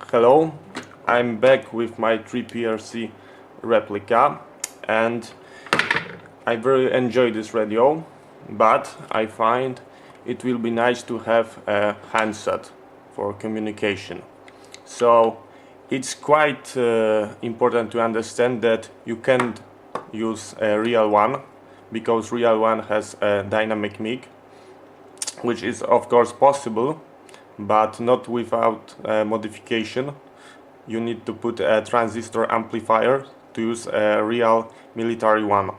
Hello, I'm back with my 3 PRC replica and I very enjoy this radio, but I find it will be nice to have a handset for communication. So it's quite important to understand that you can't use a real one, because real one has a dynamic mic, which is of course possible, but not without modification. You need to put a transistor amplifier to use a real military one.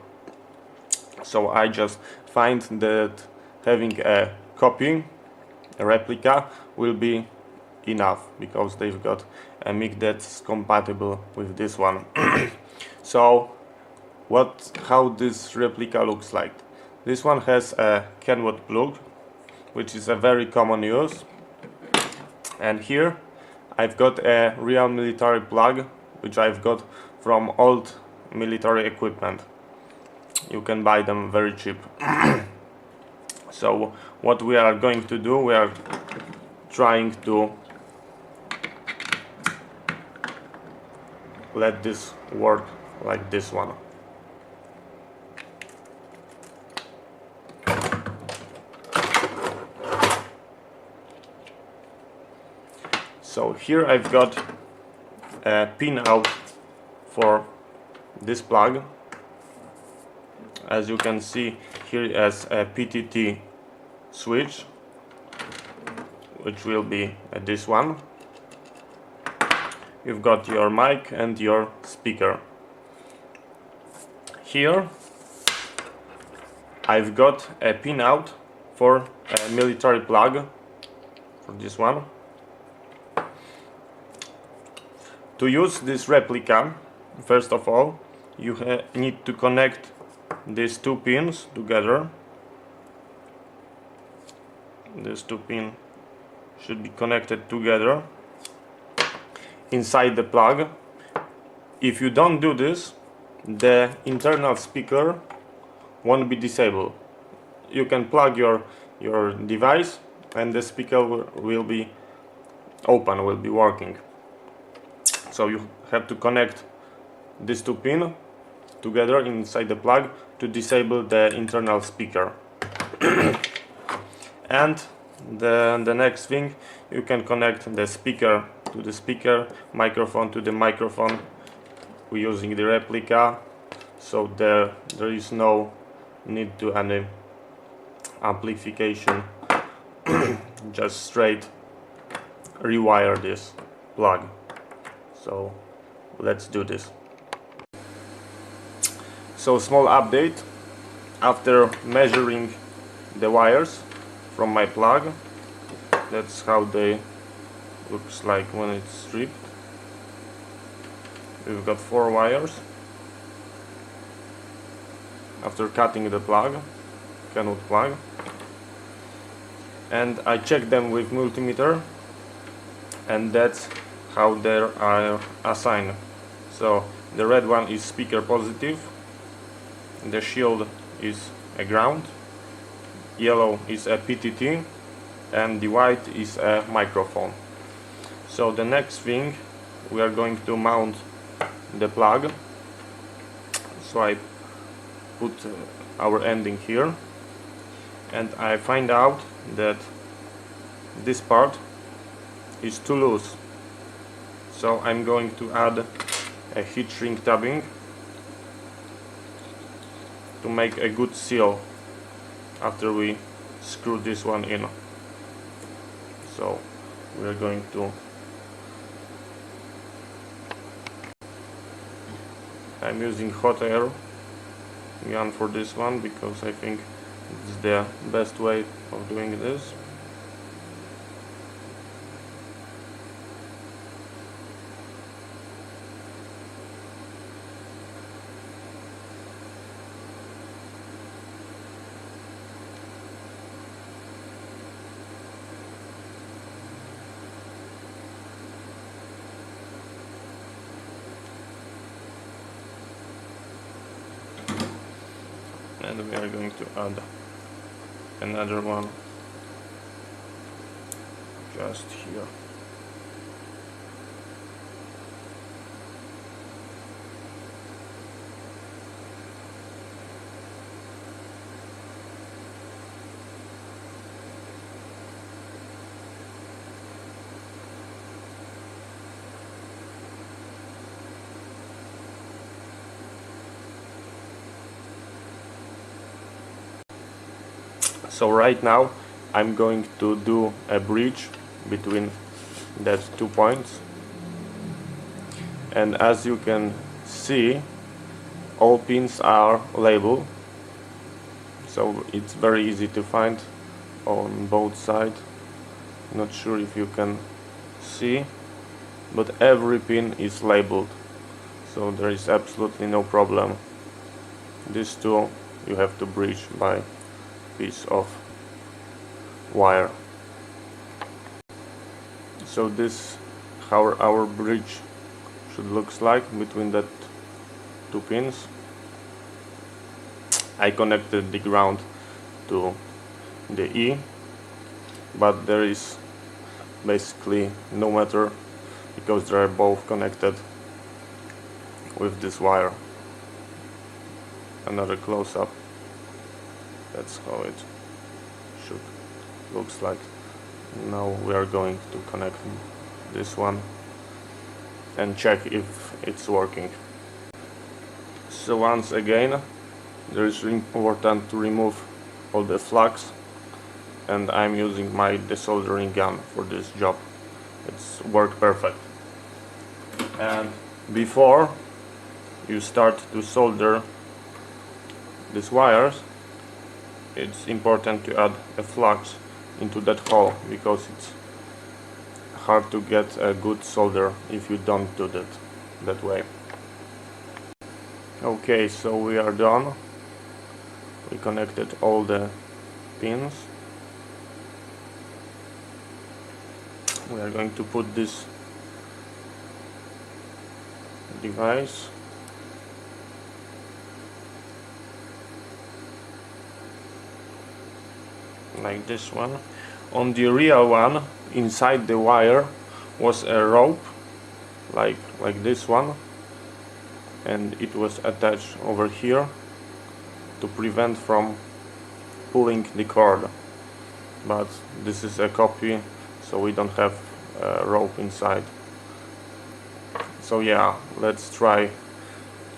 So I just find that having a copy, a replica, will be enough, because they've got a mic that's compatible with this one. So how this replica looks like. This one has a Kenwood plug, which is a very common use. And here I've got a real military plug, which I've got from old military equipment. You can buy them very cheap. So what we are going to do, we are trying to let this work like this one. So here I've got a pin out for this plug. As you can see, here is a PTT switch, which will be this one. You've got your mic and your speaker. Here I've got a pin out for a military plug, for this one. To use this replica, first of all, you need to connect these two pins together. These two pins should be connected together inside the plug. If you don't do this, the internal speaker won't be disabled. You can plug your device and the speaker will be open, will be working. So you have to connect these two pins together inside the plug to disable the internal speaker. And the next thing, you can connect the speaker to the speaker, microphone to the microphone. We're using the replica, so there is no need to any amplification. Just straight rewire this plug. So let's do this. So small update, after measuring the wires from my plug, that's how they looks like when it's stripped. We've got 4 wires. After cutting the plug, Kenwood plug, and I checked them with multimeter, and that's how they are assigned. So the red one is speaker positive, the shield is a ground, yellow is a PTT, and the white is a microphone. So the next thing, we are going to mount the plug. So I put our ending here, and I find out that this part is too loose. So I'm going to add a heat shrink tabbing to make a good seal after we screw this one in. So we're going to I'm using hot air gun for this one, because I think it's the best way of doing this. And we are going to add another one just here. So right now I'm going to do a bridge between those 2 points, and as you can see, all pins are labeled, so it's very easy to find on both sides. Not sure if you can see, but every pin is labeled, so there is absolutely no problem. These two you have to bridge by piece of wire. So this how our bridge should looks like between that 2 pins. I connected the ground to the E, but there is basically no matter because they are both connected with this wire. Another close-up. That's how it should looks like. Now we are going to connect this one and check if it's working. So once again, there is important to remove all the flux, and I'm using my desoldering gun for this job. It's worked perfect. And before you start to solder these wires, it's important to add a flux into that hole, because it's hard to get a good solder if you don't do that way. Okay, so we are done. We connected all the pins. We are going to put this device like this one. On the real one, inside the wire was a rope like this one, and it was attached over here to prevent from pulling the cord, but this is a copy, so we don't have a rope inside. So yeah, let's try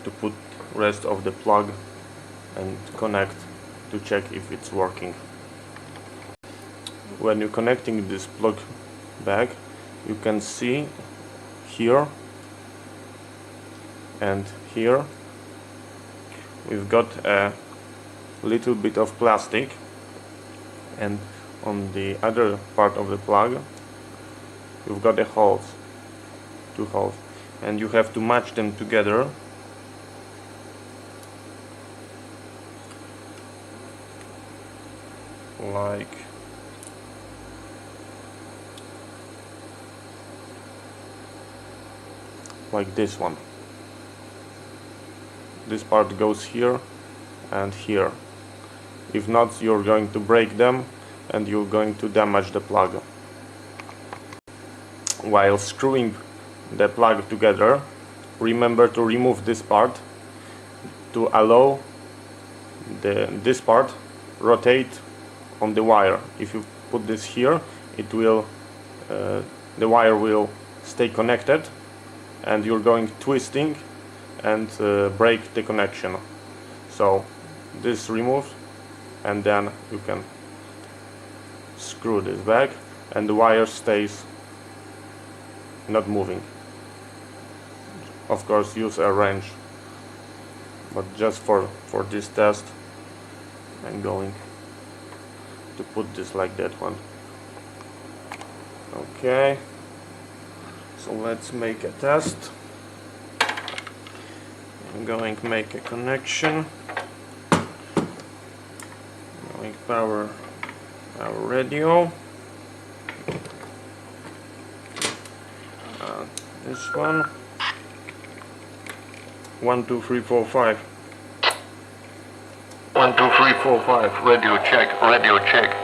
to put rest of the plug and connect to check if it's working. When you're connecting this plug back, you can see here and here we've got a little bit of plastic, and on the other part of the plug you've got the holes, 2 holes, and you have to match them together like this one. This part goes here and here. If not, you're going to break them and you're going to damage the plug. While screwing the plug together, remember to remove this part to allow this part rotate on the wire. If you put this here, it will the wire will stay connected, and you're going twisting and break the connection. So this removes, and then you can screw this back and the wire stays not moving. Of course, use a wrench, but just for this test I'm going to put this like that one. Okay, so let's make a test. I'm going to make a connection. Going to power our radio. This one. 1 2 3 4 5. 1 2 3 4 5. Radio check. Radio check.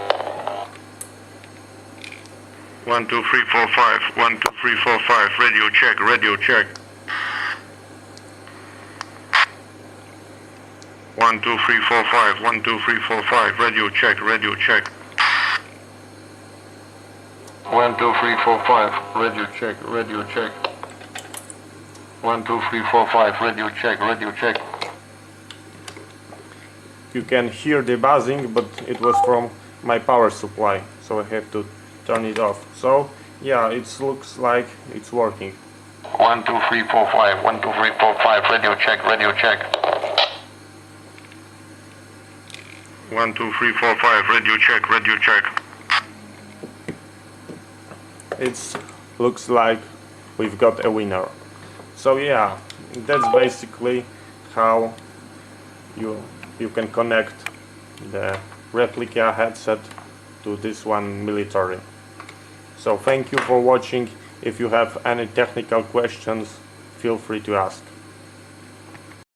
1 2 3 4 5. 1 2 3 4 5. Radio check. Radio check. 1 2 3 4 5. 1 2 3 4 5. Radio check. Radio check. 1 2 3 4 5. Radio check. Radio check. 1 2 3 4 5. Radio check. Radio check. You can hear the buzzing, but it was from my power supply, so I have to turn it off. So yeah, it looks like it's working. 1 2 3 4 5 1 2 3 4 5 radio check, radio check. 1 2 3 4 5 radio check, radio check. It looks like we've got a winner. So yeah, that's basically how you can connect the replica headset to this one military. So thank you for watching. If you have any technical questions, feel free to ask.